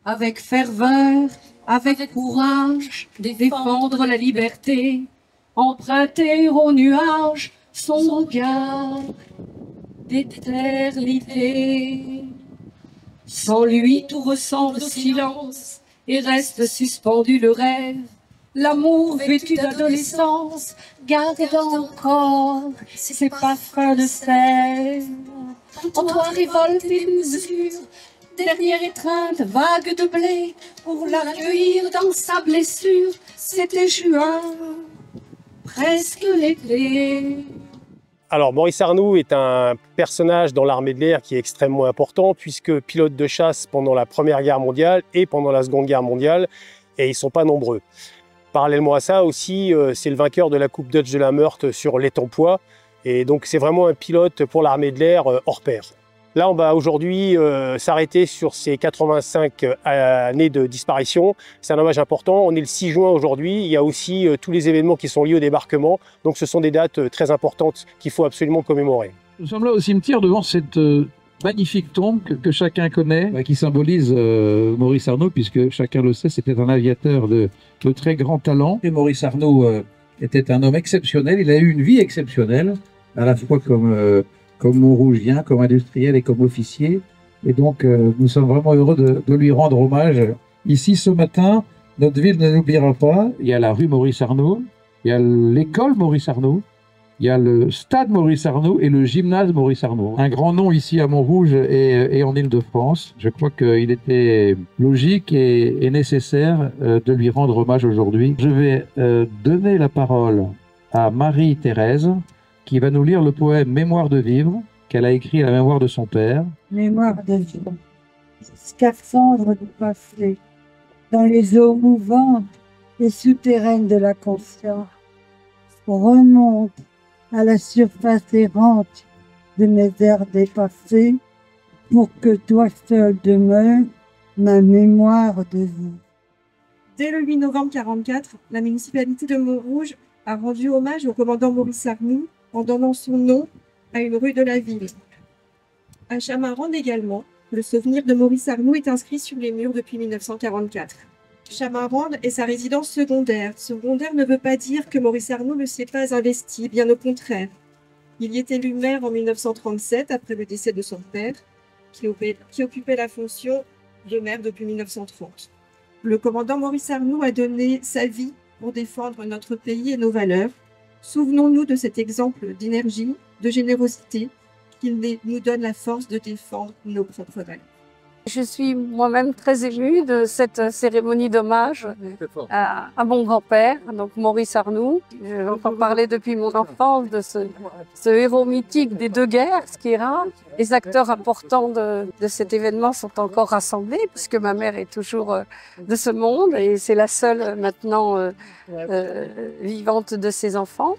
avec ferveur, avec courage, défendre la liberté, emprunter aux nuages son regard d'éternité. Sans lui, tout ressemble au silence et reste suspendu le rêve. L'amour vêtu d'adolescence garde encore ses parfums de sève. En toi révolte et mesure, dernière étreinte vague de blé, pour l'accueillir dans sa blessure, c'était juin, presque l'été. Alors, Maurice Arnoux est un personnage dans l'armée de l'air qui est extrêmement important, puisque pilote de chasse pendant la Première Guerre mondiale et pendant la Seconde Guerre mondiale, et ils ne sont pas nombreux. Parallèlement à ça aussi, c'est le vainqueur de la Coupe Dutch de la Meurthe sur l'étang-poids, et donc c'est vraiment un pilote pour l'armée de l'air hors pair. Là, on va aujourd'hui s'arrêter sur ces 85 années de disparition. C'est un hommage important. On est le 6 juin aujourd'hui. Il y a aussi tous les événements qui sont liés au débarquement. Donc ce sont des dates très importantes qu'il faut absolument commémorer. Nous sommes là au cimetière devant cette magnifique tombe que chacun connaît, qui symbolise Maurice Arnoux, puisque chacun le sait, c'était un aviateur de très grand talent. Et Maurice Arnoux était un homme exceptionnel. Il a eu une vie exceptionnelle, à la fois comme Montrougien, comme industriel et comme officier. Et donc, nous sommes vraiment heureux de lui rendre hommage. Ici, ce matin, notre ville ne l'oubliera pas. Il y a la rue Maurice Arnoux, il y a l'école Maurice Arnoux, il y a le stade Maurice Arnoux et le gymnase Maurice Arnoux. Un grand nom ici à Montrouge et en Île-de-France. Je crois qu'il était logique et nécessaire de lui rendre hommage aujourd'hui. Je vais donner la parole à Marie-Thérèse, qui va nous lire le poème Mémoire de vivre, qu'elle a écrit à la mémoire de son père. Mémoire de vivre, scaphandre du passé, dans les eaux mouvantes et souterraines de la conscience, remonte à la surface errante de mes airs dépassés, pour que toi seul demeure ma mémoire de vie. Dès le 8 novembre 1944, la municipalité de Montrouge a rendu hommage au commandant Maurice Arnoux en donnant son nom à une rue de la ville. À Chamarande également, le souvenir de Maurice Arnoux est inscrit sur les murs depuis 1944. Chamarande est sa résidence secondaire. Secondaire ne veut pas dire que Maurice Arnoux ne s'est pas investi, bien au contraire. Il y est élu maire en 1937, après le décès de son père, qui occupait la fonction de maire depuis 1930. Le commandant Maurice Arnoux a donné sa vie pour défendre notre pays et nos valeurs. Souvenons-nous de cet exemple d'énergie, de générosité, qu'il nous donne la force de défendre nos propres valeurs. Je suis moi-même très émue de cette cérémonie d'hommage à mon grand-père, donc Maurice Arnoux. J'entends parler depuis mon enfance de ce héros mythique des deux guerres, ce qui est rare. Les acteurs importants de cet événement sont encore rassemblés, puisque ma mère est toujours de ce monde et c'est la seule maintenant vivante de ses enfants.